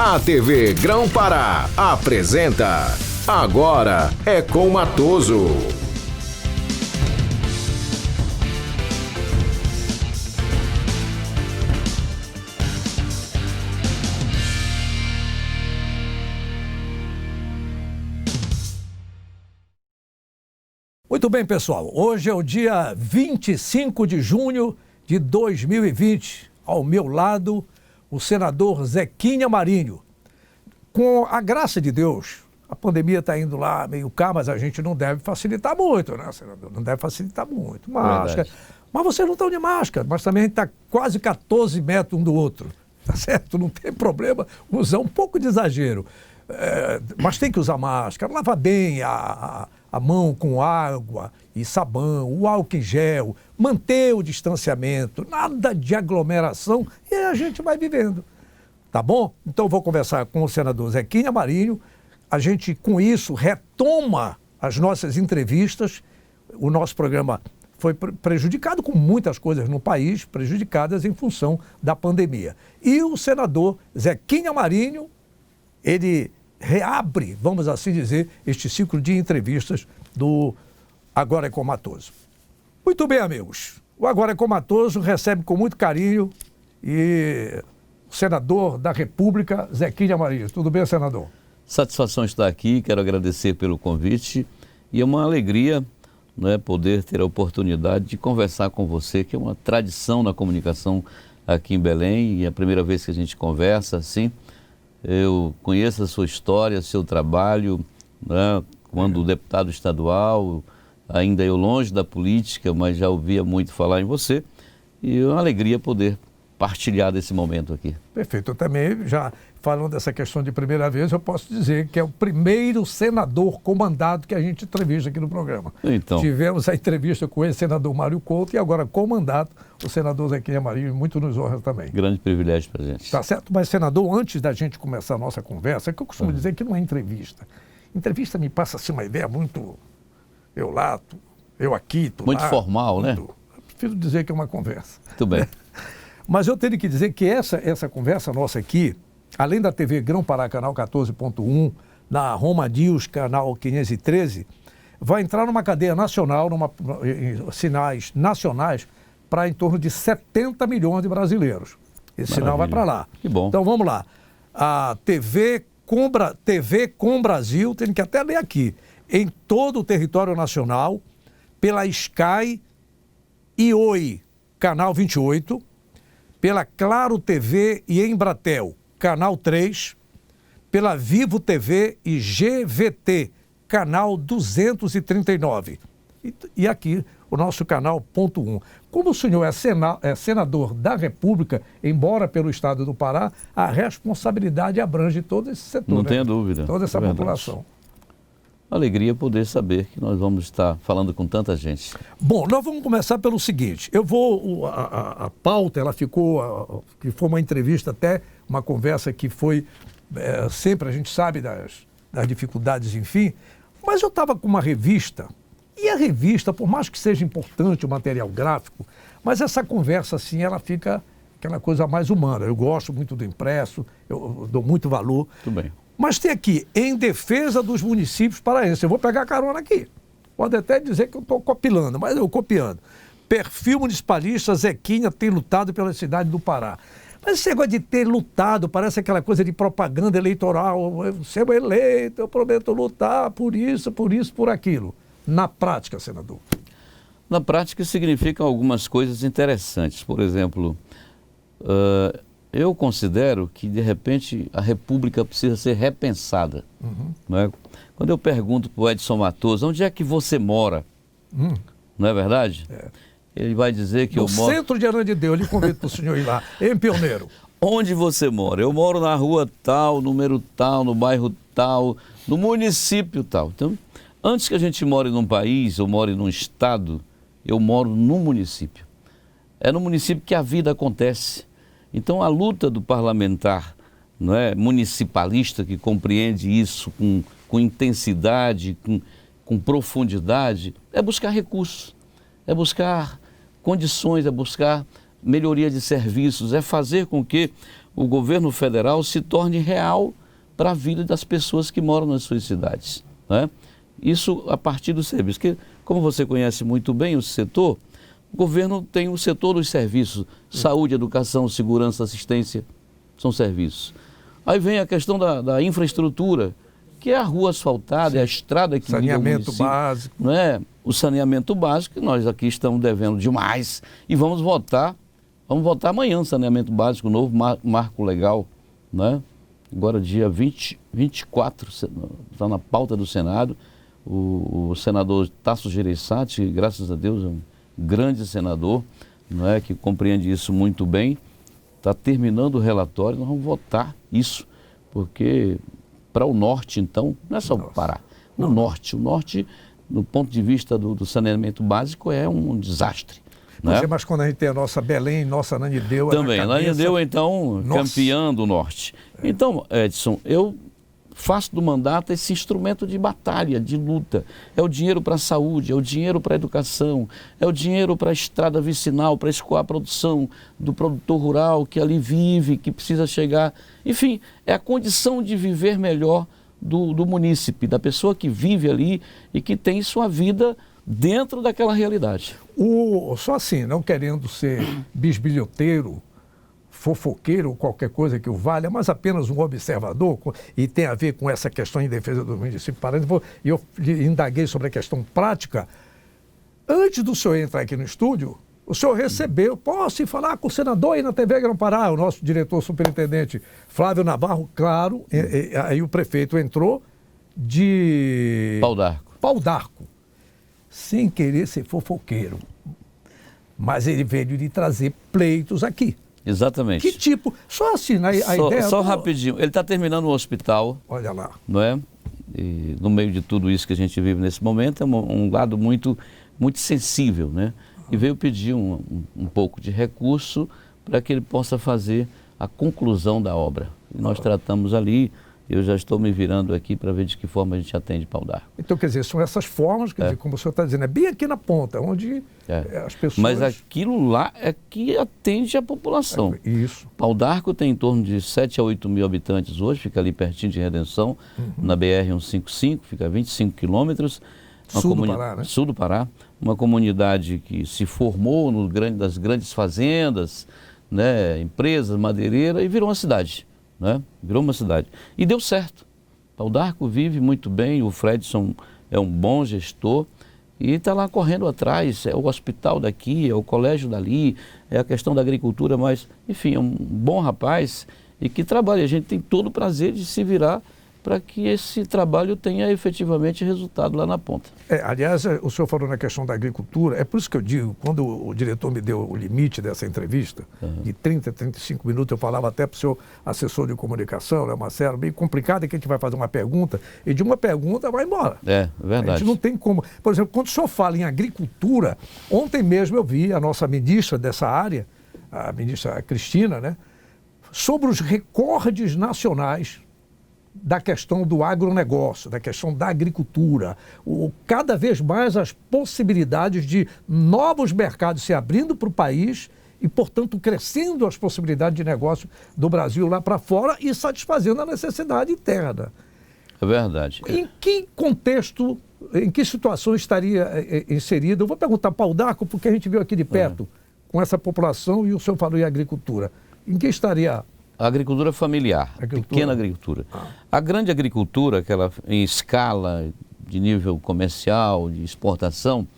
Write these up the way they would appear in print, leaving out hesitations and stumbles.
A TV Grão-Pará apresenta Agora é com Matoso. Muito bem, pessoal. Hoje é o dia 25 de junho de 2020. Ao meu lado, o senador Zequinha Marinho. Com a graça de Deus, a pandemia está indo lá meio cá, mas a gente não deve facilitar muito, né, senador? Não deve facilitar muito. Máscara. Mas vocês não estão de máscara, mas também está quase 14 metros um do outro. Tá certo? Não tem problema usar um pouco de exagero. Mas tem que usar máscara, lavar bem a mão com água e sabão, o álcool em gel, manter o distanciamento, nada de aglomeração e a gente vai vivendo. Tá bom? Então vou conversar com o senador Zequinha Marinho. A gente, com isso, retoma as nossas entrevistas. O nosso programa foi prejudicado com muitas coisas no país, prejudicadas em função da pandemia. E o senador Zequinha Marinho, ele reabre, vamos assim dizer, este ciclo de entrevistas do Agora é com Matoso. Muito bem, amigos. O Agora é com Matoso recebe com muito carinho o senador da República, Zequinha Marinho. Tudo bem, senador? Satisfação estar aqui, quero agradecer pelo convite e é uma alegria, né, poder ter a oportunidade de conversar com você, que é uma tradição na comunicação aqui em Belém e é a primeira vez que a gente conversa assim. Eu conheço a sua história, seu trabalho, né, quando deputado estadual, ainda eu longe da política, mas já ouvia muito falar em você e é uma alegria poder partilhar desse momento aqui. Perfeito. Eu também, já falando dessa questão de primeira vez, eu posso dizer que é o primeiro senador comandado que a gente entrevista aqui no programa. Então. Tivemos a entrevista com o ex-senador Mário Couto e agora comandado o senador Zequinha Marinho, muito nos honra também. Grande privilégio para a gente. Tá certo? Mas, senador, antes da gente começar a nossa conversa, que eu costumo dizer que não é entrevista. Entrevista me passa assim uma ideia muito eu lá, eu aqui, tu muito lá. Formal, muito, né? Eu prefiro dizer que é uma conversa. Muito bem. Mas eu tenho que dizer que essa conversa nossa aqui, além da TV Grão-Pará, canal 14.1, na Roma News, canal 513, vai entrar numa cadeia nacional, em sinais nacionais, para em torno de 70 milhões de brasileiros. Esse sinal vai para lá. Que bom. Então vamos lá. A TV Com Brasil, tem que até ler aqui, em todo o território nacional, pela Sky e Oi, canal 28, pela Claro TV e Embratel, canal 3, pela Vivo TV e GVT, canal 239. E aqui o nosso canal ponto 1. Como o senhor é senador da República, embora pelo estado do Pará, a responsabilidade abrange todo esse setor. Não né? tenha dúvida. Toda essa população. Alegria poder saber que nós vamos estar falando com tanta gente. Bom, nós vamos começar pelo seguinte. A pauta, ela ficou, que foi uma entrevista até, uma conversa que foi, sempre a gente sabe das dificuldades, enfim, mas eu estava com uma revista, e a revista, por mais que seja importante o material gráfico, mas essa conversa, assim, ela fica aquela coisa mais humana. Eu gosto muito do impresso, eu dou muito valor. Tudo bem. Mas tem aqui, em defesa dos municípios paraenses. Eu vou pegar carona aqui. Pode até dizer que eu estou copilando, mas eu copiando. Perfil municipalista, Zequinha tem lutado pela cidade do Pará. Mas esse negócio de ter lutado, parece aquela coisa de propaganda eleitoral. Eu sou eleito, eu prometo lutar por isso, por aquilo. Na prática, senador? Na prática significam algumas coisas interessantes. Por exemplo, eu considero que, de repente, a República precisa ser repensada. Não é? Quando eu pergunto para o Edson Matoso, onde é que você mora? Não é verdade? Ele vai dizer que eu moro... No centro de Ananindeua, eu lhe convido para o senhor ir lá, em Pioneiro. Onde você mora? Eu moro na rua tal, número tal, no bairro tal, no município tal. Então, antes que a gente more num país ou more num estado, eu moro num município. É no município que a vida acontece. Então, a luta do parlamentar, não é, municipalista, que compreende isso com intensidade, com profundidade, é buscar recursos, é buscar condições, é buscar melhoria de serviços, é fazer com que o governo federal se torne real para a vida das pessoas que moram nas suas cidades, né? Isso a partir do serviço, que como você conhece muito bem o setor, o governo tem o setor dos serviços, saúde, educação, segurança, assistência, são serviços. Aí vem a questão da infraestrutura, que é a rua asfaltada, é a estrada que liga o município, saneamento básico. não é? O saneamento básico, que nós aqui estamos devendo demais, e vamos votar amanhã o saneamento básico, o novo marco legal, né? Agora dia 24, está na pauta do Senado, o senador Tasso Gereissati, graças a Deus é um grande senador, não é, que compreende isso muito bem, está terminando o relatório, nós vamos votar isso, porque para o norte, então, não é só o Pará, o norte, no ponto de vista do saneamento básico, é um desastre. Né? Mas quando a gente tem a nossa Belém, nossa Ananindeua... Também, Ananindeua, então, campeã do norte. Então, Edson, eu faço do mandato esse instrumento de batalha, de luta. É o dinheiro para a saúde, é o dinheiro para a educação, é o dinheiro para a estrada vicinal, para escoar a produção do produtor rural que ali vive, que precisa chegar. Enfim, é a condição de viver melhor do munícipe, da pessoa que vive ali e que tem sua vida dentro daquela realidade. Só assim, não querendo ser bisbilhoteiro, fofoqueiro ou qualquer coisa que o valha, mas apenas um observador, e tem a ver com essa questão em defesa do município paraense, e eu indaguei sobre a questão prática. Antes do senhor entrar aqui no estúdio, o senhor recebeu, posso ir falar com o senador aí na TV Grão-Pará, o nosso diretor superintendente Flávio Navarro, claro, aí o prefeito entrou de... Pau d'Arco. Sem querer ser fofoqueiro, mas ele veio de trazer pleitos aqui. Exatamente. Que tipo? Só assim, a ideia... Só rapidinho, ele está terminando o hospital. Olha lá. Não é? E no meio de tudo isso que a gente vive nesse momento, é um lado muito, muito sensível, né? E veio pedir um pouco de recurso para que ele possa fazer a conclusão da obra. E nós tratamos ali... Eu já estou me virando aqui para ver de que forma a gente atende Pau d'Arco. Então, quer dizer, são essas formas, quer dizer, como o senhor está dizendo, é bem aqui na ponta, onde as pessoas... Mas aquilo lá é que atende a população. Isso. Pau d'Arco tem em torno de 7 a 8 mil habitantes hoje, fica ali pertinho de Redenção, na BR-155, fica a 25 quilômetros. Sul do Pará, né? Sul do Pará, uma comunidade que se formou das grandes fazendas, né, empresas, madeireira, e virou uma cidade. Né? Virou uma cidade. E deu certo. Pau d'Arco vive muito bem, o Fredson é um bom gestor e está lá correndo atrás. É o hospital daqui, é o colégio dali, é a questão da agricultura, mas, enfim, é um bom rapaz e que trabalha. A gente tem todo o prazer de se virar para que esse trabalho tenha efetivamente resultado lá na ponta. Aliás, o senhor falou na questão da agricultura, é por isso que eu digo, quando o diretor me deu o limite dessa entrevista, de 30 a 35 minutos, eu falava até para o seu assessor de comunicação, né, Marcelo, bem complicado, é que a gente vai fazer uma pergunta, e de uma pergunta vai embora. É verdade. A gente não tem como. Por exemplo, quando o senhor fala em agricultura, ontem mesmo eu vi a nossa ministra dessa área, a ministra Cristina, né, sobre os recordes nacionais da questão do agronegócio, da questão da agricultura, cada vez mais as possibilidades de novos mercados se abrindo para o país e, portanto, crescendo as possibilidades de negócio do Brasil lá para fora e satisfazendo a necessidade interna. É verdade. Em que contexto, em que situação estaria inserido? Eu vou perguntar para o D'Arco, porque a gente viu aqui de perto com essa população e o senhor falou em agricultura. Em que estaria... A agricultura familiar, pequena agricultura. A grande agricultura, aquela em escala de nível comercial, de exportação,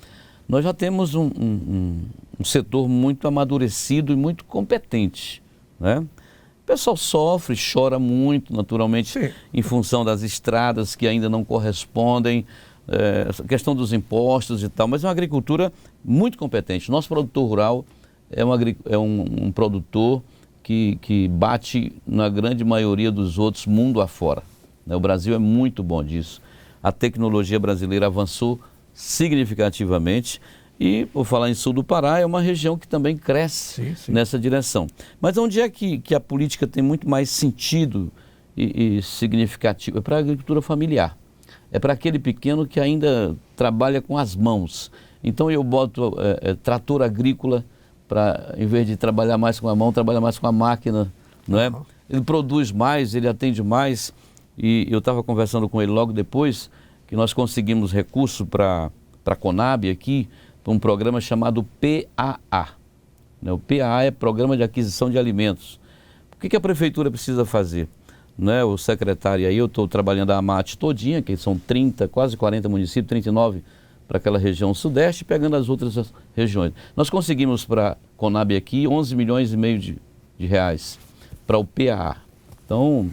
nós já temos um setor muito amadurecido e muito competente, né? O pessoal sofre, chora muito, naturalmente, sim, em função das estradas que ainda não correspondem, a questão dos impostos e tal, mas é uma agricultura muito competente. Nosso produtor rural é um produtor que bate na grande maioria dos outros mundo afora. O Brasil é muito bom disso. A tecnologia brasileira avançou significativamente e, por falar em sul do Pará, é uma região que também cresce nessa direção. Mas onde é que a política tem muito mais sentido e significativo? É para a agricultura familiar. É para aquele pequeno que ainda trabalha com as mãos. Então eu boto trator agrícola para, em vez de trabalhar mais com a mão, trabalhar mais com a máquina, não é? Ele produz mais, ele atende mais. E eu estava conversando com ele logo depois que nós conseguimos recurso para a Conab aqui, para um programa chamado PAA. Né? O PAA é Programa de Aquisição de Alimentos. O que a prefeitura precisa fazer? Né? O secretário aí, eu estou trabalhando a AMAT todinha, que são 30, quase 40 municípios, 39 para aquela região sudeste, pegando as outras regiões. Nós conseguimos para a Conab aqui 11 milhões e meio de reais para o PAA. Então,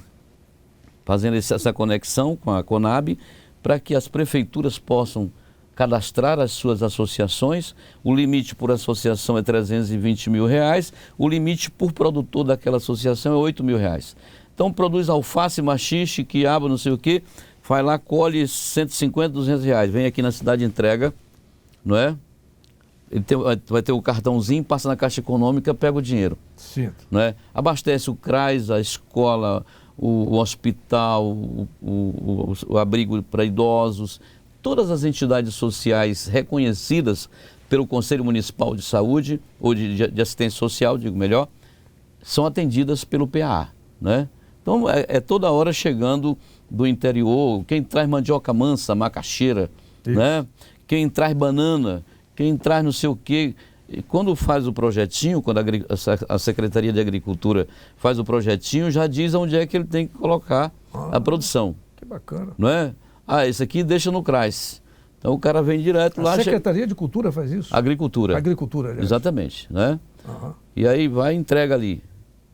fazendo essa conexão com a Conab, para que as prefeituras possam cadastrar as suas associações. O limite por associação é 320 mil reais, o limite por produtor daquela associação é 8 mil reais. Então produz alface, machixe, quiabo, não sei o quê, vai lá, colhe 150, 200 reais, vem aqui na cidade e entrega, não é? Ele vai ter o cartãozinho, passa na Caixa Econômica, pega o dinheiro. Sim. Não é? Abastece o CRAS, a escola, o hospital, o abrigo para idosos, todas as entidades sociais reconhecidas pelo Conselho Municipal de Saúde, ou de Assistência Social, digo melhor, são atendidas pelo PAA, né? Então é toda hora chegando do interior, quem traz mandioca mansa, macaxeira, né? Quem traz banana, quem traz não sei o quê. E quando faz o projetinho, quando a Secretaria de Agricultura faz o projetinho, já diz onde é que ele tem que colocar a produção. Que bacana. Não é? Ah, esse aqui deixa no CRAS. Então o cara vem direto lá. A Secretaria de Cultura faz isso? Agricultura. Agricultura, aliás. Exatamente, né? E aí vai e entrega ali.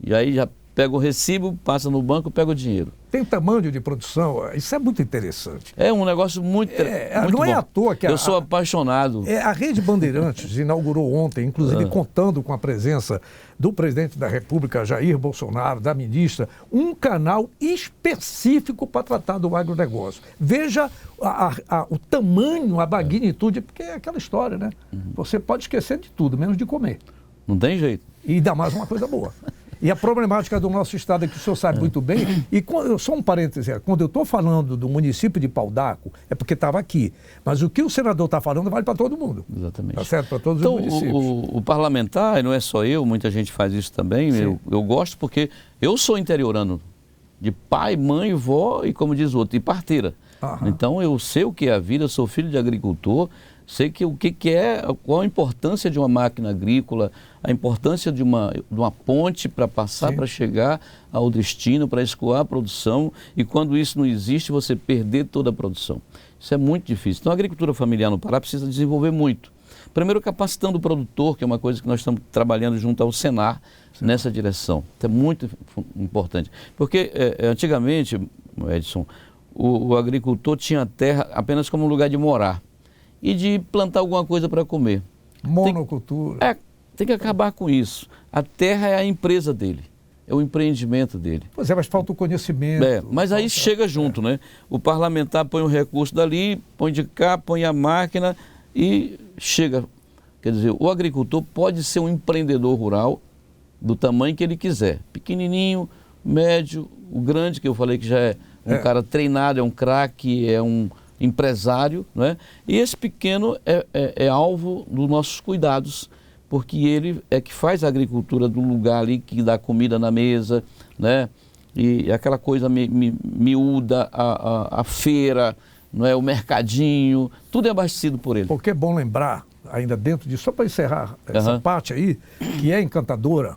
E aí já pega o recibo, passa no banco, pega o dinheiro. Tem tamanho de produção, isso é muito interessante. É um negócio muito não bom. É à toa que eu sou apaixonado. A Rede Bandeirantes inaugurou ontem, inclusive contando com a presença do presidente da República, Jair Bolsonaro, da ministra, um canal específico para tratar do agronegócio. Veja o tamanho, a magnitude, porque é aquela história, né? Você pode esquecer de tudo, menos de comer. Não tem jeito. E ainda mais uma coisa boa. E a problemática do nosso estado é que o senhor sabe muito bem, e só um parêntese, quando eu estou falando do município de Pau d'Arco, é porque estava aqui, mas o que o senador está falando vale para todo mundo. Exatamente. Está certo? Para todos então, os municípios. O parlamentar, e não é só eu, muita gente faz isso também, eu gosto porque eu sou interiorano, de pai, mãe, vó e, como diz o outro, e parteira. Então eu sei o que é a vida, eu sou filho de agricultor, sei que qual a importância de uma máquina agrícola, a importância de uma ponte para passar, para chegar ao destino, para escoar a produção, e quando isso não existe, você perder toda a produção. Isso é muito difícil. Então a agricultura familiar no Pará precisa desenvolver muito. Primeiro, capacitando o produtor, que é uma coisa que nós estamos trabalhando junto ao Senar, nessa direção. Isso é muito importante. Porque antigamente, Edson, o agricultor tinha a terra apenas como um lugar de morar e de plantar alguma coisa para comer. Monocultura. Tem que acabar com isso. A terra é a empresa dele, é o empreendimento dele. Pois é, mas falta o conhecimento. Mas aí chega junto, né? O parlamentar põe o recurso dali, põe de cá, põe a máquina e chega. Quer dizer, o agricultor pode ser um empreendedor rural do tamanho que ele quiser. Pequenininho, médio, o grande, que eu falei que já é um cara treinado, é um craque, é um empresário, não é? E esse pequeno é alvo dos nossos cuidados, porque ele é que faz a agricultura do lugar ali, que dá comida na mesa, né? E aquela coisa miúda, a feira, não é? O mercadinho, tudo é abastecido por ele. Porque é bom lembrar, ainda dentro disso, só para encerrar essa parte aí, que é encantadora.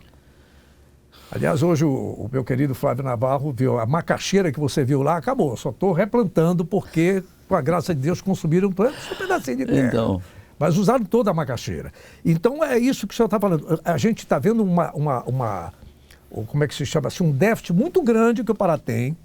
Aliás, hoje o meu querido Flávio Navarro viu a macaxeira que você viu lá, acabou. Só estou replantando porque, com a graça de Deus, consumiram um pedacinho de terra. Então. Mas usaram toda a macaxeira. Então é isso que o senhor está falando. A gente está vendo como é que se chama assim, um déficit muito grande que o Pará tem.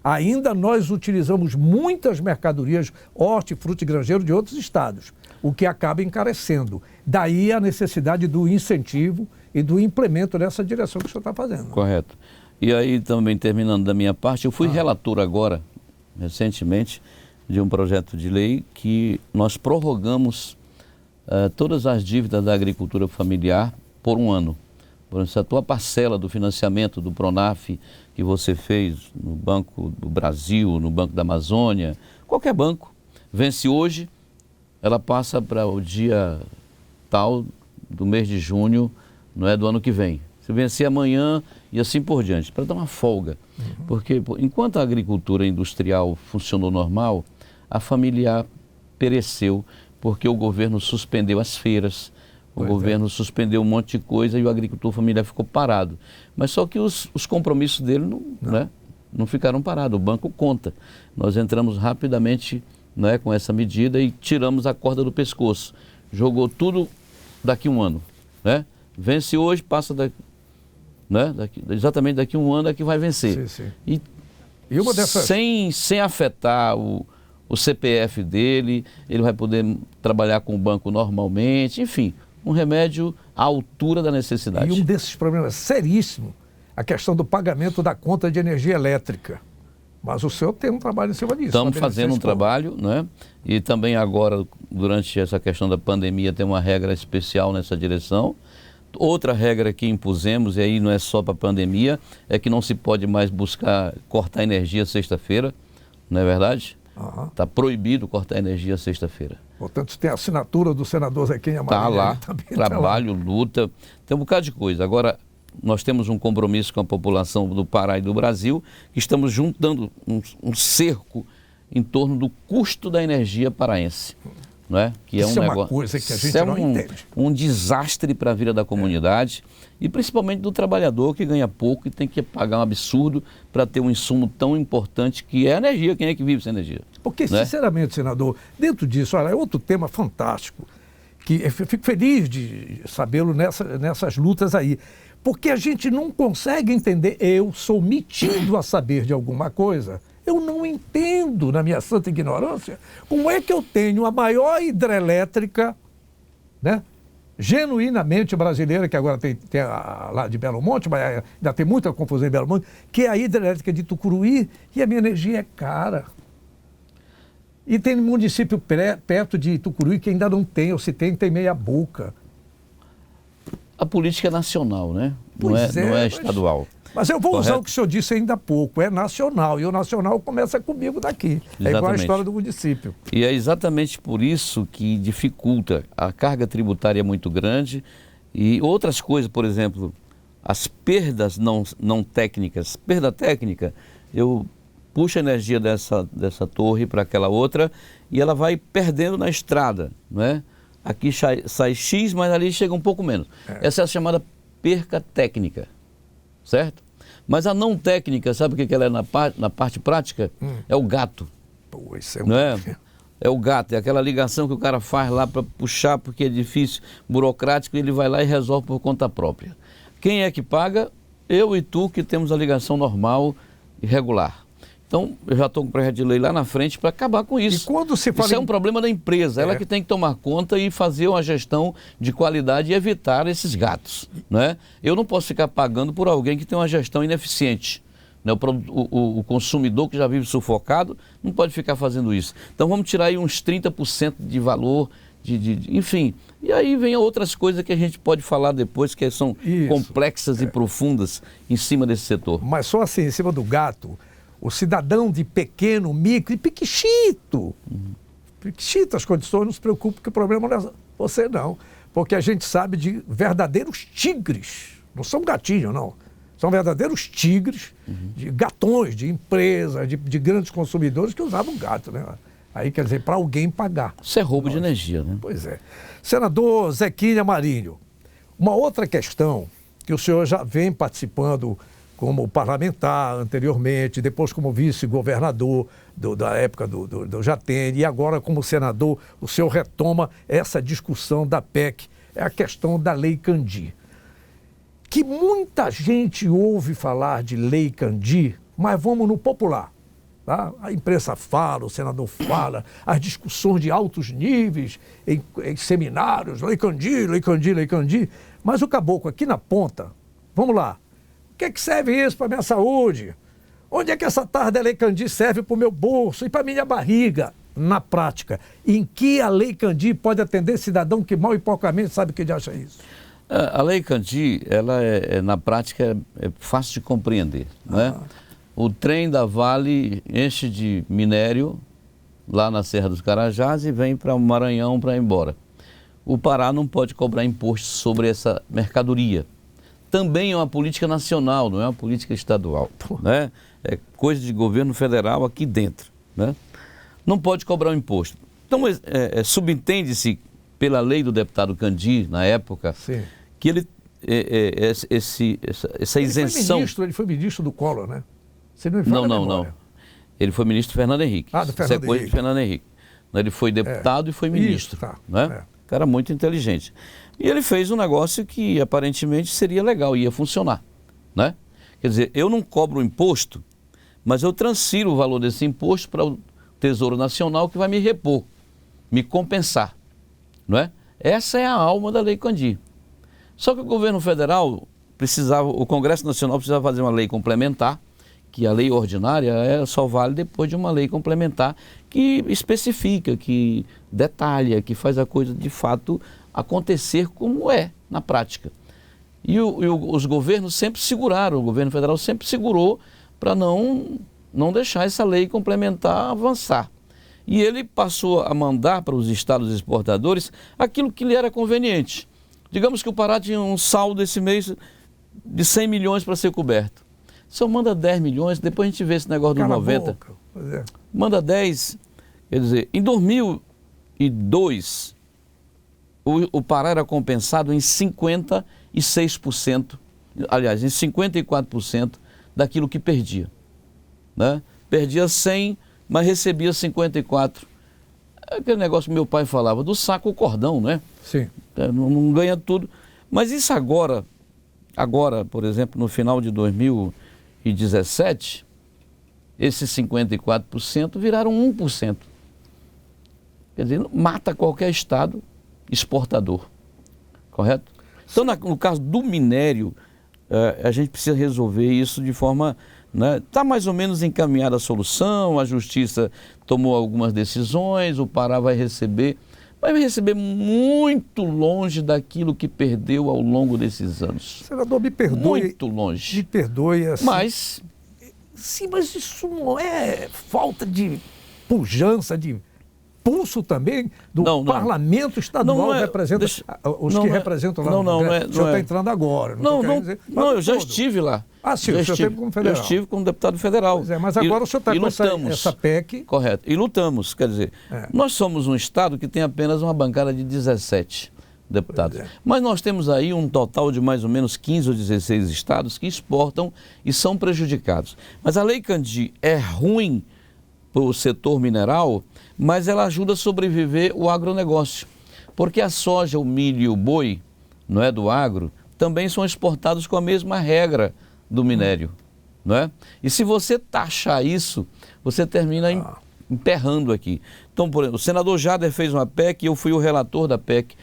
Ainda nós utilizamos muitas mercadorias, hortifruti e granjeiro de outros estados, o que acaba encarecendo. Daí a necessidade do incentivo e do implemento nessa direção que o senhor está fazendo. Correto. E aí também, terminando da minha parte, eu fui relator agora, recentemente, de um projeto de lei que nós prorrogamos todas as dívidas da agricultura familiar por um ano. Por exemplo, a tua parcela do financiamento do Pronaf que você fez no Banco do Brasil, no Banco da Amazônia, qualquer banco, vence hoje, ela passa para o dia tal do mês de junho não é, do ano que vem. Se vencer amanhã e assim por diante, para dar uma folga. Porque enquanto a agricultura industrial funcionou normal, a familiar pereceu, porque o governo suspendeu as feiras, o governo suspendeu um monte de coisa e o agricultor familiar ficou parado. Mas só que os compromissos dele não ficaram parados, o banco conta. Nós entramos rapidamente, né, com essa medida e tiramos a corda do pescoço. Jogou tudo daqui a um ano. Né? Vence hoje, passa exatamente daqui a um ano é que vai vencer. Sim. E uma dessas... sem afetar o CPF dele, ele vai poder trabalhar com o banco normalmente, enfim, um remédio à altura da necessidade. E um desses problemas seríssimo, a questão do pagamento da conta de energia elétrica. Mas o senhor tem um trabalho em cima disso. Estamos fazendo um trabalho, né? E também agora, durante essa questão da pandemia, tem uma regra especial nessa direção. Outra regra que impusemos, e aí não é só para a pandemia, é que não se pode mais cortar energia sexta-feira, não é verdade? Está proibido cortar energia sexta-feira. Portanto, tem a assinatura do senador Zequinha Marinho. Está lá, trabalho, luta, tem um bocado de coisa. Agora, nós temos um compromisso com a população do Pará e do Brasil, que estamos juntando um cerco em torno do custo da energia paraense. Não é? Que isso é uma coisa que a gente não entende. Um desastre para a vida da comunidade e principalmente do trabalhador que ganha pouco e tem que pagar um absurdo para ter um insumo tão importante que é a energia. Quem é que vive sem energia? Porque, sinceramente, senador, dentro disso, olha, é outro tema fantástico, que eu fico feliz de sabê-lo nessas lutas aí. Porque a gente não consegue entender, eu sou metido a saber de alguma coisa. Eu não entendo, na minha santa ignorância, como é que eu tenho a maior hidrelétrica, né, genuinamente brasileira, que agora tem lá de Belo Monte, mas ainda tem muita confusão em Belo Monte, que é a hidrelétrica de Tucuruí, e a minha energia é cara. E tem município perto de Tucuruí que ainda não tem, ou se tem meia boca. A política é nacional, né? Não é estadual. Mas eu vou usar o que o senhor disse ainda há pouco, é nacional, e o nacional começa comigo daqui. Exatamente. É igual a história do município. E é exatamente por isso que dificulta, a carga tributária é muito grande e outras coisas, por exemplo, as perdas não técnicas. Perda técnica, eu puxo a energia dessa torre para aquela outra e ela vai perdendo na estrada, não é? Aqui sai X, mas ali chega um pouco menos. Essa é a chamada perca técnica, certo? Mas a não técnica, sabe o que ela é na parte prática? É o gato. Pô, isso é não é? É o gato, é aquela ligação que o cara faz lá para puxar, porque é difícil, burocrático, e ele vai lá e resolve por conta própria. Quem é que paga? Eu e tu, que temos a ligação normal e regular. Então, eu já estou com o projeto de lei lá na frente para acabar com isso. E quando se fala isso é um problema da empresa, ela que tem que tomar conta e fazer uma gestão de qualidade e evitar esses gatos. Né? Eu não posso ficar pagando por alguém que tem uma gestão ineficiente. Né? O consumidor que já vive sufocado não pode ficar fazendo isso. Então, vamos tirar aí uns 30% de valor, enfim. E aí vem outras coisas que a gente pode falar depois, que são complexas e profundas em cima desse setor. Mas só assim, em cima do gato... O cidadão de pequeno, micro e piquichito, as condições, não se preocupe que o problema não é você não. Porque a gente sabe de verdadeiros tigres, não são gatinhos não, são verdadeiros tigres, de gatões, de empresas, de grandes consumidores que usavam gato, né? Aí quer dizer, para alguém pagar. Isso é roubo de energia, né? Pois é. Senador Zequinha Marinho, uma outra questão que o senhor já vem participando como parlamentar anteriormente, depois como vice-governador da época do Jatene, e agora como senador, o senhor retoma essa discussão da PEC, é a questão da Lei Candir. Que muita gente ouve falar de Lei Candir, mas vamos no popular. Tá? A imprensa fala, o senador fala, as discussões de altos níveis, em seminários, Lei Candir, Lei Candir, Lei Candir, mas o caboclo aqui na ponta, vamos lá, o que é que serve isso para a minha saúde? Onde é que essa tarde da Lei Candir serve para o meu bolso e para a minha barriga? Na prática, em que a Lei Candir pode atender cidadão que mal e porcamente sabe o que ele acha isso? A Lei Candir, ela na prática, é fácil de compreender. Não é? O trem da Vale enche de minério lá na Serra dos Carajás e vem para o Maranhão para ir embora. o Pará não pode cobrar imposto sobre essa mercadoria. Também é uma política nacional, não é uma política estadual, né? É coisa de governo federal aqui dentro, né? Não pode cobrar o imposto. Então, subentende-se pela lei do deputado Candir, na época, Sim. que ele, essa isenção... Ele foi ministro do Collor, né? Você não me Não, fala a não, memória. não. Ele foi ministro Fernando Henrique. Ah, do Fernando Sequência Henrique. de Fernando Henrique. Ele foi deputado e foi ministro. Isso, tá. Né? Cara muito inteligente. E ele fez um negócio que aparentemente seria legal, ia funcionar. Né? Quer dizer, eu não cobro o imposto, mas eu transfiro o valor desse imposto para o Tesouro Nacional, que vai me repor, me compensar. Não é? Essa é a alma da Lei Candir. Só que o governo federal precisava, o Congresso Nacional precisava fazer uma lei complementar, que a lei ordinária só vale depois de uma lei complementar que especifica, que detalha, que faz a coisa de fato acontecer como é na prática. E os governos sempre seguraram, o governo federal sempre segurou para não deixar essa lei complementar avançar. E ele passou a mandar para os estados exportadores aquilo que lhe era conveniente. Digamos que o Pará tinha um saldo esse mês de 100 milhões para ser coberto. Só manda 10 milhões, depois a gente vê esse negócio dos 90. Manda 10. Quer dizer, em 2002, o Pará era compensado em 56%, aliás, em 54% daquilo que perdia. Né? Perdia 100, mas recebia 54. Aquele negócio que meu pai falava, do saco o cordão, né? Sim. Não ganha tudo. Mas isso agora, por exemplo, no final de 2017, esses 54% viraram 1%. Quer dizer, mata qualquer estado exportador. Correto? Então, no caso do minério, a gente precisa resolver isso de forma... Está mais ou menos encaminhada a solução, a Justiça tomou algumas decisões, o Pará vai receber muito longe daquilo que perdeu ao longo desses anos. Senador, me perdoe. Muito longe. Me perdoe. Assim, mas... Sim, mas isso não é falta de pujança, de pulso também do parlamento estadual não representa os que representam lá no Congresso. O senhor está entrando agora. Eu já estive lá. Ah, sim, o senhor esteve como federal. Eu estive como deputado federal. Pois é, mas agora o senhor está com essa PEC. Correto. E lutamos. Quer dizer, nós somos um estado que tem apenas uma bancada de 17 deputados. Mas nós temos aí um total de mais ou menos 15 ou 16 estados que exportam e são prejudicados. Mas a Lei Candir é ruim para o setor mineral, mas ela ajuda a sobreviver o agronegócio. Porque a soja, o milho e o boi, não é, do agro, também são exportados com a mesma regra do minério. Não é? E se você taxar isso, você termina emperrando aqui. Então, por exemplo, o senador Jader fez uma PEC e eu fui o relator da PEC,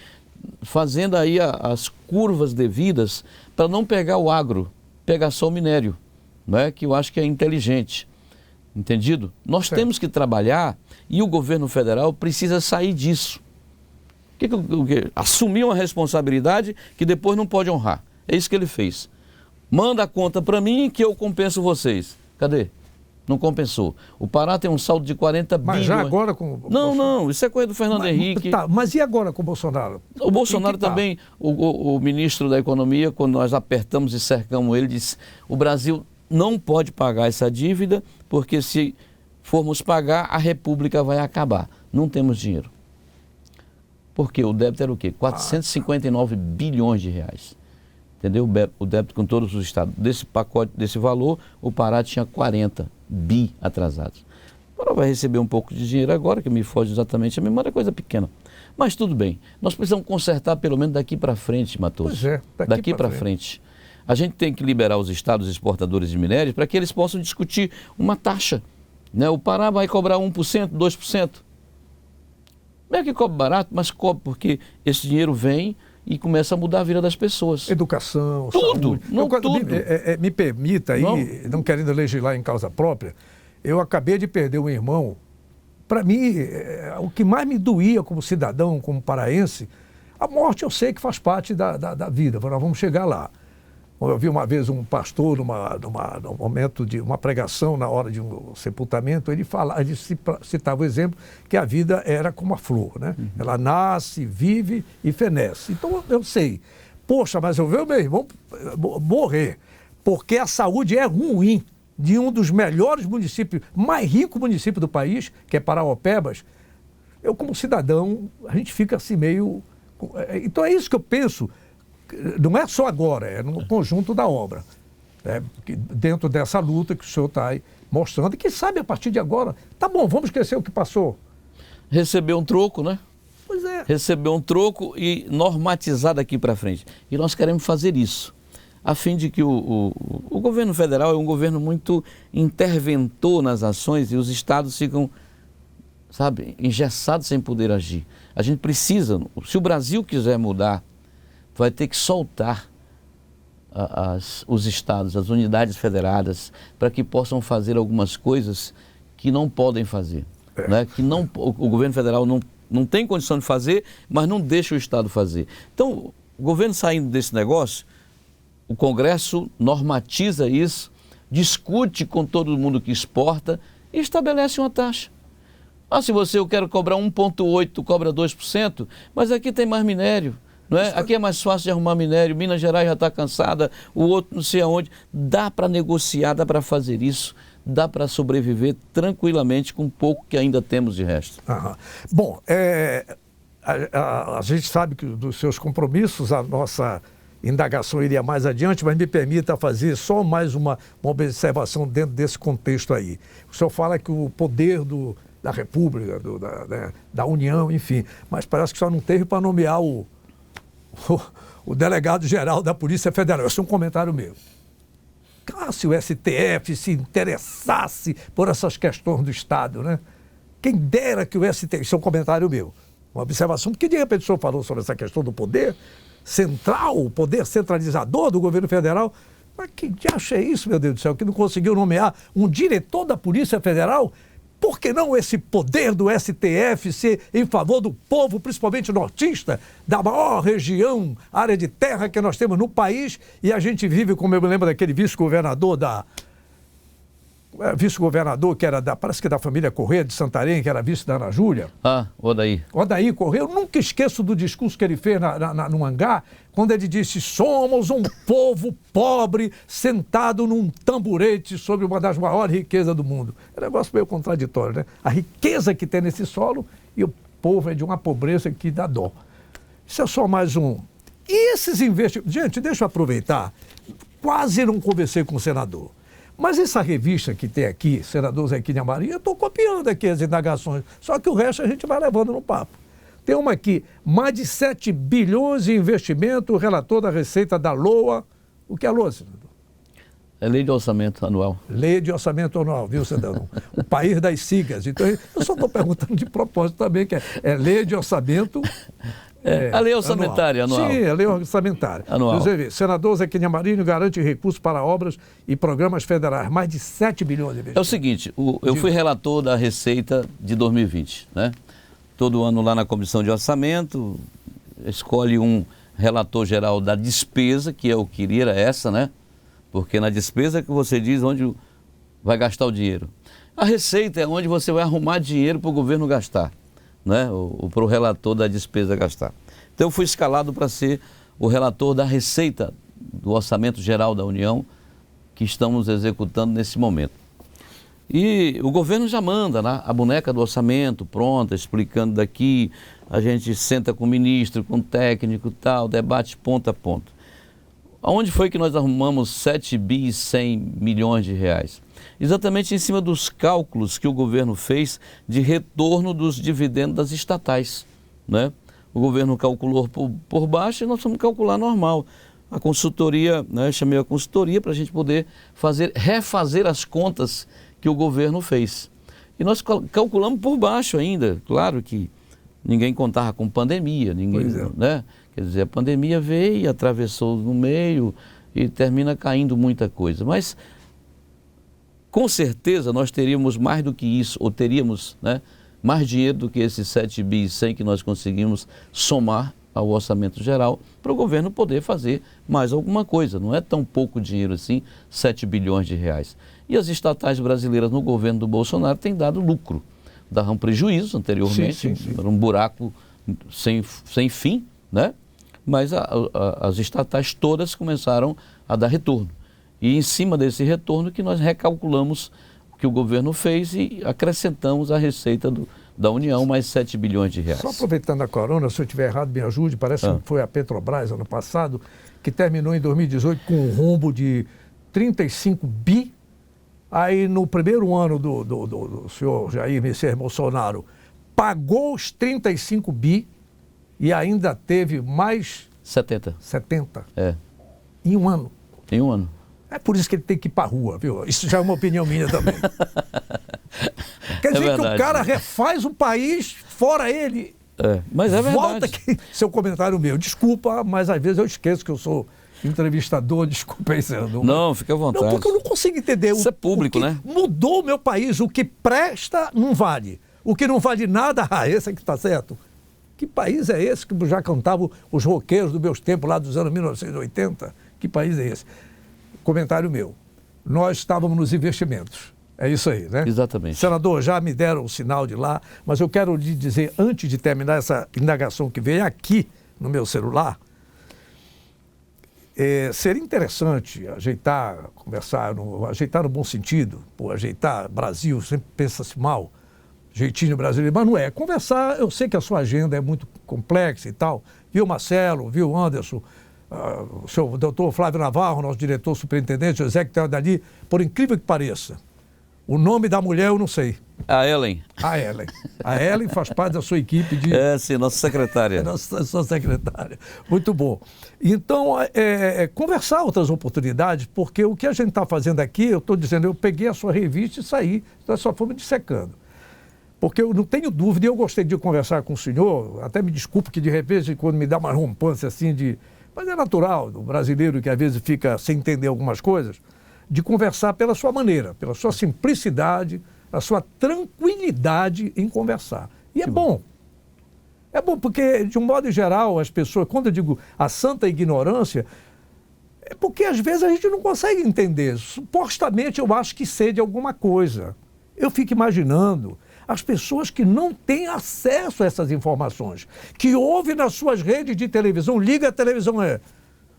fazendo aí as curvas devidas para não pegar o agro, pegar só o minério, não é? Que eu acho que é inteligente. Entendido? Nós temos que trabalhar e o governo federal precisa sair disso. Assumir uma responsabilidade que depois não pode honrar. É isso que ele fez. Manda a conta para mim que eu compenso vocês. Cadê? Não compensou. O Pará tem um saldo de 40 bilhões. Mas já agora com o Não, isso é coisa do Fernando Henrique. Mas e agora com o Bolsonaro? O Bolsonaro também, o ministro da Economia, quando nós apertamos e cercamos ele, disse: o Brasil não pode pagar essa dívida, porque se formos pagar, a República vai acabar. Não temos dinheiro. Porque o débito era o quê? 459 bilhões de reais. Entendeu? O débito com todos os estados. Desse pacote, desse valor, o Pará tinha 40 bi atrasados. O Pará vai receber um pouco de dinheiro agora, que me foge exatamente a memória, é coisa pequena. Mas tudo bem. Nós precisamos consertar pelo menos daqui para frente, Matoso. Pois é, daqui para frente. A gente tem que liberar os estados exportadores de minérios para que eles possam discutir uma taxa. Né? O Pará vai cobrar 1%, 2%. Não é que cobre barato, mas cobre porque esse dinheiro vem e começa a mudar a vida das pessoas. Educação, tudo, saúde. tudo. Me permita aí, não querendo legislar em causa própria, eu acabei de perder um irmão. Para mim, o que mais me doía como cidadão, como paraense, a morte eu sei que faz parte da vida, nós vamos chegar lá. Eu vi uma vez um pastor, num momento de uma pregação, na hora de um sepultamento, ele citava o exemplo que a vida era como a flor, né? Ela nasce, vive e fenece. Então eu sei, poxa, mas eu vejo meu irmão morrer, porque a saúde é ruim de um dos melhores municípios, mais rico município do país, que é Paraopebas. Eu, como cidadão, a gente fica assim meio... Então é isso que eu penso. Não é só agora, é no conjunto da obra. Dentro dessa luta que o senhor está aí mostrando, e quem sabe a partir de agora, tá bom, vamos esquecer o que passou. Receber um troco, né? Pois é. Receber um troco e normatizar daqui para frente. E nós queremos fazer isso, a fim de que o governo federal é um governo muito interventor nas ações e os estados ficam, sabe, engessados sem poder agir. A gente precisa, se o Brasil quiser mudar, vai ter que soltar os estados, as unidades federadas, para que possam fazer algumas coisas que não podem fazer. Né? Que não, o governo federal não tem condição de fazer, mas não deixa o estado fazer. Então, o governo saindo desse negócio, o Congresso normatiza isso, discute com todo mundo que exporta e estabelece uma taxa. Se eu quero cobrar 1,8%, tu cobra 2%, mas aqui tem mais minério. Não é? Aqui é mais fácil de arrumar minério, Minas Gerais já está cansada, o outro não sei aonde. Dá para negociar, dá para fazer isso, dá para sobreviver tranquilamente com o pouco que ainda temos de resto. Bom, a gente sabe que dos seus compromissos, a nossa indagação iria mais adiante, mas me permita fazer só mais uma observação dentro desse contexto aí. O senhor fala que o poder da República, da União, enfim, mas parece que só não teve para nomear o delegado-geral da Polícia Federal. Esse é um comentário meu. Se o STF se interessasse por essas questões do Estado, né? Quem dera que o STF... Isso é um comentário meu. Uma observação, porque de repente o senhor falou sobre essa questão do poder central, o poder centralizador do governo federal. Mas que diacho é isso, meu Deus do céu, que não conseguiu nomear um diretor da Polícia Federal? Por que não esse poder do STF ser em favor do povo, principalmente nortista, da maior região, área de terra que nós temos no país, e a gente vive, como eu me lembro daquele vice-governador que era parece que da família Corrêa de Santarém, que era vice da Ana Júlia. Odaí. Odaí Corrêa. Eu nunca esqueço do discurso que ele fez no hangar, quando ele disse: somos um povo pobre sentado num tamborete sobre uma das maiores riquezas do mundo. É um negócio meio contraditório, né? A riqueza que tem nesse solo e o povo é de uma pobreza que dá dó. Isso é só mais um. E esses investimentos... Gente, deixa eu aproveitar. Quase não conversei com o senador. Mas essa revista que tem aqui, Senador Zequinha Marinho, eu estou copiando aqui as indagações, só que o resto a gente vai levando no papo. Tem uma aqui, mais de 7 bilhões de investimento, o relator da Receita da LOA. O que é a LOA, senador? É Lei de Orçamento Anual. Lei de Orçamento Anual, viu, senador? O país das siglas. Então, eu só estou perguntando de propósito também, que é Lei de Orçamento... a lei orçamentária anual. Sim, a lei orçamentária. Anual. Inclusive, senador Zequinha Marinho garante recursos para obras e programas federais, mais de 7 bilhões de investimentos. É o seguinte, eu fui relator da Receita de 2020, né? Todo ano lá na Comissão de Orçamento, escolhe um relator geral da despesa, que é o que iria essa, né? Porque na despesa é que você diz onde vai gastar o dinheiro. A Receita é onde você vai arrumar dinheiro para o governo gastar, né? Para o relator da despesa gastar. Então eu fui escalado para ser o relator da Receita do Orçamento Geral da União, que estamos executando nesse momento. E o governo já manda, né, a boneca do orçamento pronta, explicando daqui, a gente senta com o ministro, com o técnico e tal, debate ponto a ponto. Aonde foi que nós arrumamos 7 bi e 100 milhões de reais? Exatamente em cima dos cálculos que o governo fez de retorno dos dividendos das estatais, né? O governo calculou por baixo e nós vamos calcular normal. A consultoria, né, chamei a consultoria para a gente poder refazer as contas que o governo fez. E nós calculamos por baixo ainda. Claro que ninguém contava com pandemia, ninguém, né? Quer dizer, a pandemia veio e atravessou no meio e termina caindo muita coisa. Mas, com certeza, nós teríamos mais do que isso, ou teríamos, né, mais dinheiro do que esses 7 bi e 100 que nós conseguimos somar ao orçamento geral para o governo poder fazer mais alguma coisa. Não é tão pouco dinheiro assim, 7 bilhões de reais. E as estatais brasileiras no governo do Bolsonaro têm dado lucro. Davam prejuízo anteriormente, sim. era um buraco sem fim, né? Mas as estatais todas começaram a dar retorno. E em cima desse retorno que nós recalculamos o que o governo fez e acrescentamos a receita da União, mais 7 bilhões de reais. Só aproveitando a corona, se eu estiver errado, me ajude, parece que foi a Petrobras ano passado, que terminou em 2018 com um rombo de 35 bi. Aí no primeiro ano do senhor Jair Messias Bolsonaro, pagou os 35 bi e ainda teve mais 70. Em um ano. Em um ano. É por isso que ele tem que ir para a rua, viu? Isso já é uma opinião minha também. Quer dizer verdade, que o cara refaz o país fora ele. Mas é verdade. Volta aqui, seu comentário meu. Desculpa, mas às vezes eu esqueço que eu sou entrevistador, desculpa aí, senador. Não, fica à vontade. Não, porque eu não consigo entender. Isso é público, o que né? Mudou o meu país. O que presta não vale. O que não vale nada, esse é que está certo. Que país é esse que já cantavam os roqueiros dos meus tempos lá dos anos 1980? Que país é esse? Comentário meu. Nós estávamos nos investimentos. É isso aí, né? Exatamente. Senador, já me deram o sinal de lá, mas eu quero lhe dizer, antes de terminar essa indagação que veio aqui no meu celular, seria interessante ajeitar, conversar, ajeitar no bom sentido, ajeitar Brasil, sempre pensa-se mal, jeitinho brasileiro, mas não é. Conversar, eu sei que a sua agenda é muito complexa e tal, viu Marcelo, viu Anderson, o senhor doutor Flávio Navarro, nosso diretor superintendente, José que está dali, por incrível que pareça, o nome da mulher eu não sei. A Ellen. A Ellen faz parte da sua equipe de... Sim, nossa secretária. Sua secretária. Muito bom. Então, conversar outras oportunidades, porque o que a gente está fazendo aqui, eu estou dizendo, eu peguei a sua revista e saí, nós só fomos dissecando. Porque eu não tenho dúvida, e eu gostei de conversar com o senhor, até me desculpe que de repente, quando me dá uma rompância assim de... Mas é natural, do brasileiro que às vezes fica sem entender algumas coisas, de conversar pela sua maneira, pela sua simplicidade, a sua tranquilidade em conversar. E é bom. É bom porque, de um modo geral, as pessoas, quando eu digo a santa ignorância, é porque às vezes a gente não consegue entender. Supostamente eu acho que sei de alguma coisa. Eu fico imaginando as pessoas que não têm acesso a essas informações, que ouvem nas suas redes de televisão, liga a televisão,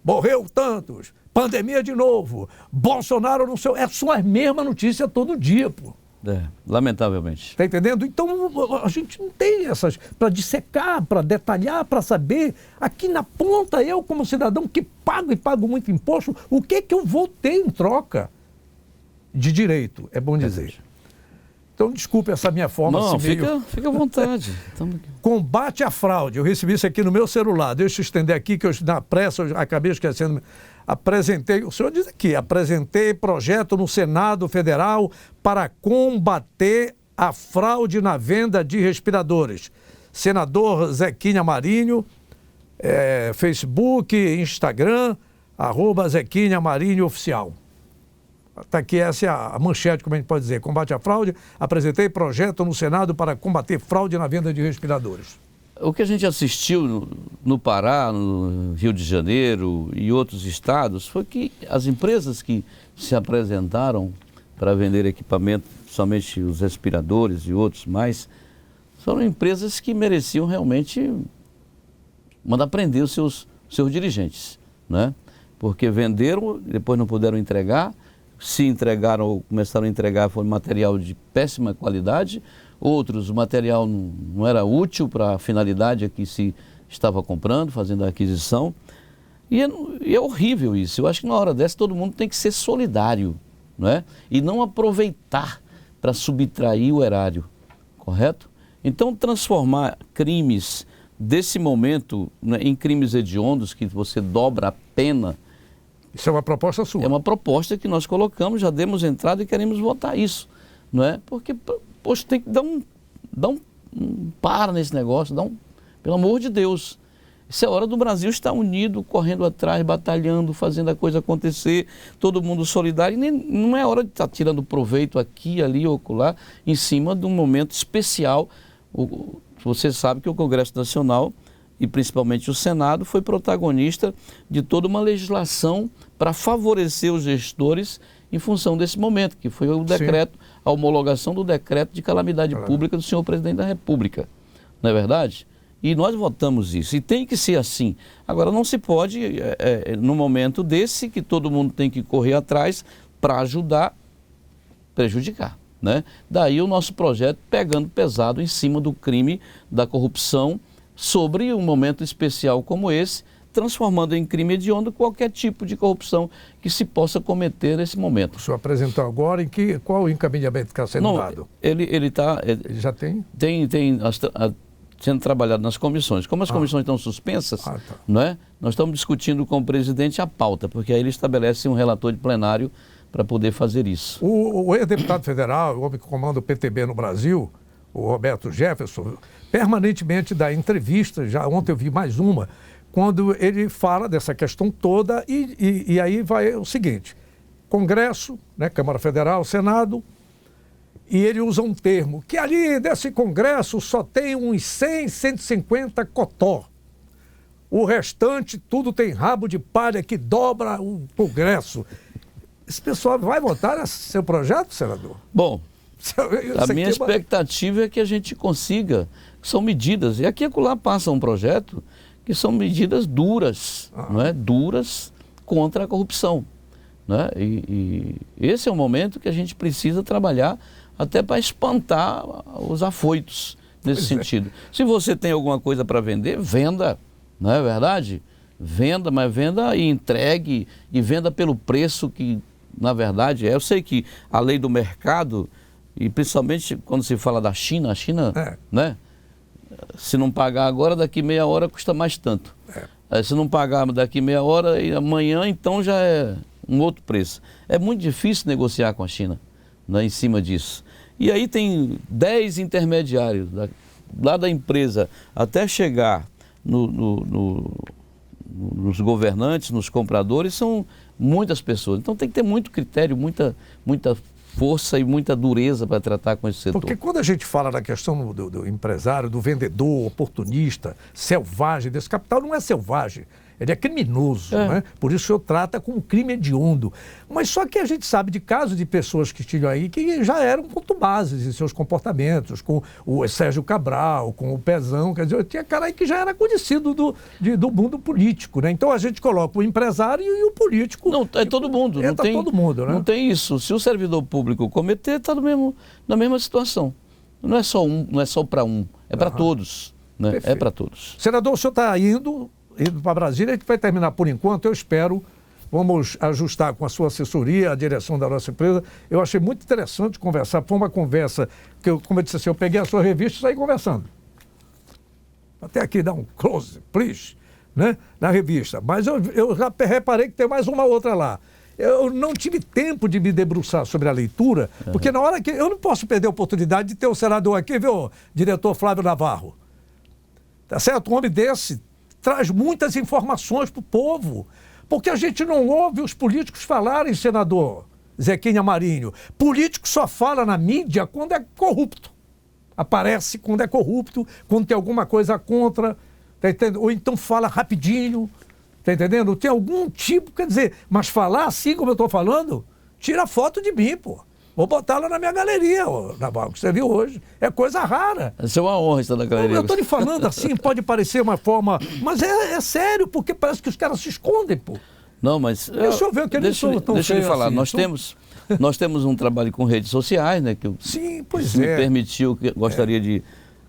morreu tantos, pandemia de novo, Bolsonaro não sei... São as mesmas notícias todo dia, pô. Lamentavelmente. Está entendendo? Então, a gente não tem essas... Para dissecar, para detalhar, para saber. Aqui na ponta, eu como cidadão que pago e pago muito imposto, o que que eu vou ter em troca de direito? É bom dizer. Então, desculpe essa minha forma. Não, assim, fica à vontade. Combate à fraude. Eu recebi isso aqui no meu celular. Deixa eu estender aqui, que eu, na pressa eu acabei esquecendo. O senhor diz aqui, apresentei projeto no Senado Federal para combater a fraude na venda de respiradores. Senador Zequinha Marinho, Facebook, Instagram, @Zequinha Marinho Oficial. Está aqui, essa é a manchete, como a gente pode dizer. Combate à fraude, apresentei projeto no Senado para combater fraude na venda de respiradores. O que a gente assistiu no Pará, no Rio de Janeiro e outros estados, foi que as empresas que se apresentaram para vender equipamento, somente os respiradores e outros mais, foram empresas que mereciam realmente mandar prender os seus dirigentes, né? Porque venderam, depois não puderam entregar. Se entregaram ou começaram a entregar, foi material de péssima qualidade. Outros, o material não era útil para a finalidade a que se estava comprando, fazendo a aquisição. E é horrível isso. Eu acho que na hora dessa todo mundo tem que ser solidário, não é? E não aproveitar para subtrair o erário, correto? Então, transformar crimes desse momento, né, em crimes hediondos, que você dobra a pena. Isso é uma proposta sua? É uma proposta que nós colocamos, já demos entrada e queremos votar isso, não é? Porque, poxa, tem que dar um para nesse negócio, pelo amor de Deus. Isso é hora do Brasil estar unido, correndo atrás, batalhando, fazendo a coisa acontecer, todo mundo solidário. E não é hora de estar tirando proveito aqui, ali ou acolá, em cima de um momento especial. Você sabe que o Congresso Nacional e principalmente o Senado, foi protagonista de toda uma legislação para favorecer os gestores em função desse momento, que foi o decreto, a homologação do decreto de calamidade pública do senhor presidente da República. Não é verdade? E nós votamos isso, e tem que ser assim. Agora, não se pode, no momento desse, que todo mundo tem que correr atrás para ajudar, prejudicar, né? Daí o nosso projeto pegando pesado em cima do crime da corrupção, sobre um momento especial como esse, transformando em crime hediondo qualquer tipo de corrupção que se possa cometer nesse momento. O senhor apresentou agora qual o encaminhamento que está sendo dado? Ele já tem? Tem sendo trabalhado nas comissões. Como as comissões estão suspensas, não é? Nós estamos discutindo com o presidente a pauta, porque aí ele estabelece um relator de plenário para poder fazer isso. O ex-deputado federal, o homem que comanda o PTB no Brasil, o Roberto Jefferson, permanentemente dá entrevistas, já ontem eu vi mais uma, quando ele fala dessa questão toda e aí vai o seguinte, Congresso, né, Câmara Federal, Senado, e ele usa um termo, que ali desse Congresso só tem uns 100, 150 cotó. O restante tudo tem rabo de palha que dobra o Congresso. Esse pessoal vai votar nesse seu projeto, senador? Bom, a minha expectativa é que a gente consiga, são medidas, e aqui e acolá passa um projeto que são medidas duras, não é? Duras contra a corrupção. Né? E esse é o momento que a gente precisa trabalhar até para espantar os afoitos nesse sentido. Se você tem alguma coisa para vender, venda, não é verdade? Venda, mas venda e entregue, e venda pelo preço que, na verdade, é. Eu sei que a lei do mercado, e principalmente quando se fala da China, a China, né? Se não pagar agora, daqui meia hora custa mais tanto. Se não pagar daqui meia hora, e amanhã, então já é um outro preço. É muito difícil negociar com a China, né, em cima disso. E aí tem 10 intermediários, lá da empresa até chegar nos governantes, nos compradores, são muitas pessoas. Então tem que ter muito critério, muita força e muita dureza para tratar com esse setor. Porque quando a gente fala da questão do empresário, do vendedor, oportunista, selvagem, desse capital não é selvagem. Ele é criminoso, né? Por isso o senhor trata como crime hediondo. Mas só que a gente sabe de casos de pessoas que tinham aí que já eram contumazes em seus comportamentos, com o Sérgio Cabral, com o Pezão, quer dizer, tinha cara aí que já era conhecido do mundo político, né? Então a gente coloca o empresário e o político. Não, é todo mundo. Não tem todo mundo, né? Não tem isso. Se o servidor público cometer, está na mesma situação. Não é só para um, é para todos. Né? É para todos. Senador, o senhor está indo para Brasília, a gente vai terminar por enquanto, eu espero, vamos ajustar com a sua assessoria, a direção da nossa empresa. Eu achei muito interessante conversar, foi uma conversa que, como eu disse assim, eu peguei a sua revista e saí conversando. Até aqui dá um close, please, né, na revista. Mas eu já reparei que tem mais uma outra lá. Eu não tive tempo de me debruçar sobre a leitura, porque na hora que... Eu não posso perder a oportunidade de ter o senador aqui, viu, diretor Flávio Navarro. Tá certo? Um homem desse traz muitas informações para o povo, porque a gente não ouve os políticos falarem, senador Zequinha Marinho. Político só fala na mídia quando é corrupto. Aparece quando é corrupto, quando tem alguma coisa contra, tá entendendo? Ou então fala rapidinho, tá entendendo? Tem algum tipo, quer dizer, mas falar assim como eu estou falando, tira foto de mim, pô. Vou botar lá na minha galeria, Navarro, que você viu hoje. É coisa rara. Isso é uma honra estar na galeria. Eu estou lhe falando assim, pode parecer uma forma... Mas é sério, porque parece que os caras se escondem, pô. Não, mas... Deixa eu ver o que eles são tão Deixa eu lhe falar, assim, nós temos um trabalho com redes sociais, né? Que sim, pois me permitiu, que gostaria de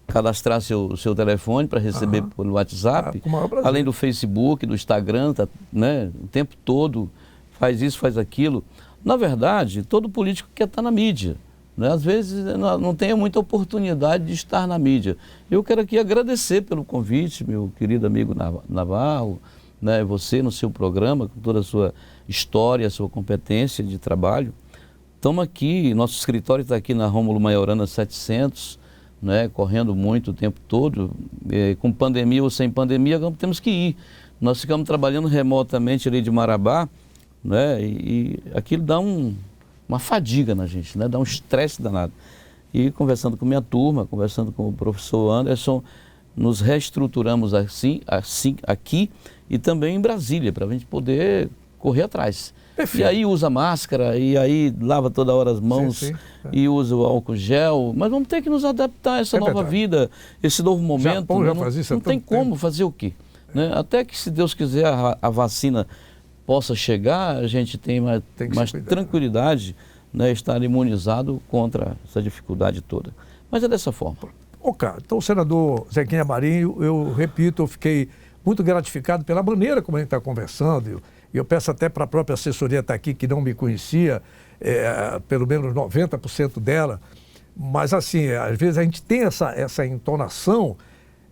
cadastrar seu telefone para receber pelo WhatsApp. Além do Facebook, do Instagram, tá, né? O tempo todo faz isso, faz aquilo. Na verdade, todo político quer estar na mídia, né? Às vezes não tem muita oportunidade de estar na mídia. Eu quero aqui agradecer pelo convite, meu querido amigo Navarro, né? Você no seu programa, com toda a sua história, a sua competência de trabalho. Estamos aqui, nosso escritório está aqui na Rômulo Maiorana 700, né? Correndo muito o tempo todo, com pandemia ou sem pandemia, temos que ir. Nós ficamos trabalhando remotamente ali de Marabá, né? E aquilo dá uma fadiga na gente, né? Dá um estresse danado. E conversando com minha turma, conversando com o professor Anderson, nos reestruturamos assim aqui e também em Brasília, para a gente poder correr atrás. Perfeito. E aí usa máscara, e aí lava toda hora as mãos, Sim. e usa o álcool gel, mas vamos ter que nos adaptar a essa nova vida, esse novo momento. Japão já faz isso há não tem tanto tempo. como fazer o quê? Né? Até que, se Deus quiser, a vacina possa chegar, a gente tem mais tranquilidade, né, estar imunizado contra essa dificuldade toda. Mas é dessa forma. Ok, então o senador Zequinha Marinho, eu repito, eu fiquei muito gratificado pela maneira como a gente está conversando. E eu peço até para a própria assessoria estar aqui, que não me conhecia, pelo menos 90% dela. Mas assim, às vezes a gente tem essa entonação,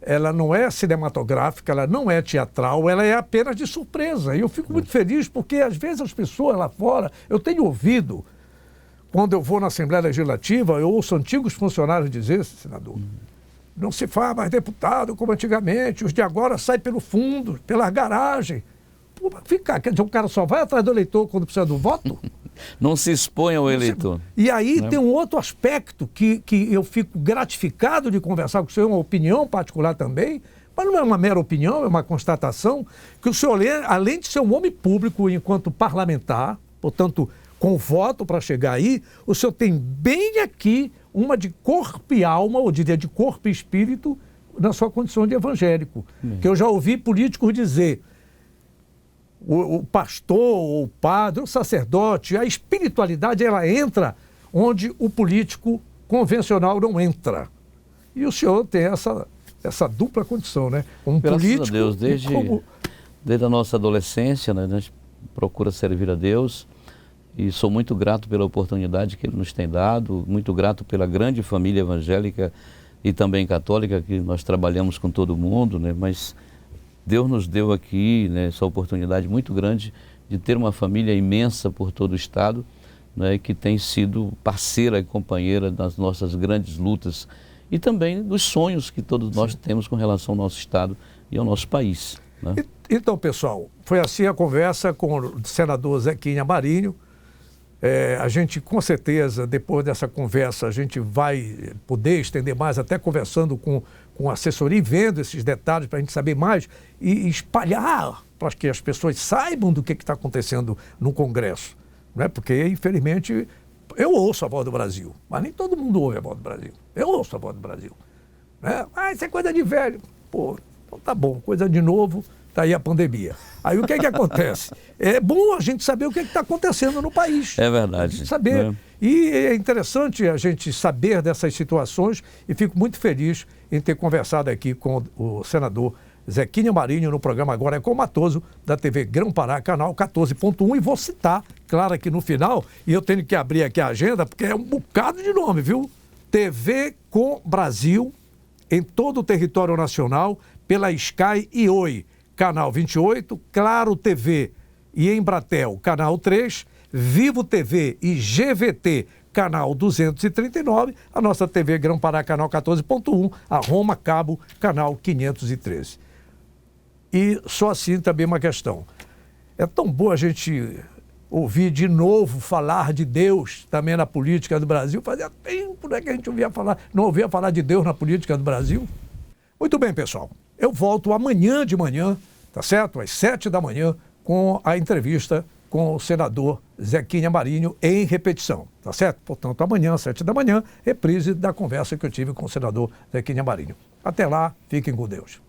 ela não é cinematográfica, ela não é teatral, ela é apenas de surpresa. E eu fico muito feliz porque às vezes as pessoas lá fora, eu tenho ouvido, quando eu vou na Assembleia Legislativa, eu ouço antigos funcionários dizer, senador, não se faz mais deputado como antigamente, os de agora saem pelo fundo, pela garagem. Pô, ficar, quer dizer, o cara só vai atrás do eleitor quando precisa do voto? Não se exponha ao eleitor. E aí tem um outro aspecto que eu fico gratificado de conversar com o senhor, uma opinião particular também, mas não é uma mera opinião, é uma constatação, que o senhor, além de ser um homem público enquanto parlamentar, portanto, com voto para chegar aí, o senhor tem bem aqui uma de corpo e alma, ou diria de corpo e espírito, na sua condição de evangélico. Que eu já ouvi políticos dizer, o pastor, o padre, o sacerdote, a espiritualidade, ela entra onde o político convencional não entra. E o senhor tem essa dupla condição, né? Um Graças político... a Deus, desde a nossa adolescência, né, a gente procura servir a Deus, e sou muito grato pela oportunidade que Ele nos tem dado, muito grato pela grande família evangélica e também católica, que nós trabalhamos com todo mundo, né? Mas Deus nos deu aqui, né, essa oportunidade muito grande de ter uma família imensa por todo o Estado, né, que tem sido parceira e companheira das nossas grandes lutas e também dos sonhos que todos nós temos com relação ao nosso Estado e ao nosso país. Né? Então, pessoal, foi assim a conversa com o senador Zequinha Marinho. A gente, com certeza, depois dessa conversa, a gente vai poder estender mais, até conversando com a assessoria e vendo esses detalhes para a gente saber mais e espalhar para que as pessoas saibam do que está acontecendo no Congresso. Não é? Porque, infelizmente, eu ouço a voz do Brasil, mas nem todo mundo ouve a voz do Brasil. Eu ouço a voz do Brasil. Né? Ah, isso é coisa de velho. Pô, então tá bom, coisa de novo. Está aí a pandemia. Aí o que é que acontece? É bom a gente saber o que está acontecendo no país. É verdade. Saber. E é interessante a gente saber dessas situações e fico muito feliz em ter conversado aqui com o senador Zequinha Marinho no programa Agora é com Matoso, da TV Grão-Pará, canal 14.1. E vou citar, claro, aqui no final, e eu tenho que abrir aqui a agenda, porque é um bocado de nome, viu? TV com Brasil, em todo o território nacional, pela Sky e Oi. Canal 28, Claro TV e Embratel, Canal 3, Vivo TV e GVT, Canal 239, a nossa TV Grão-Pará, Canal 14.1, a Roma Cabo, Canal 513. E só assim também uma questão. É tão bom a gente ouvir de novo falar de Deus também na política do Brasil. Fazia tempo, né, que a gente não ouvia falar de Deus na política do Brasil. Muito bem, pessoal. Eu volto amanhã de manhã, tá certo? Às 7 da manhã, com a entrevista com o senador Zequinha Marinho em repetição, tá certo? Portanto, amanhã, às 7 da manhã, reprise da conversa que eu tive com o senador Zequinha Marinho. Até lá, fiquem com Deus.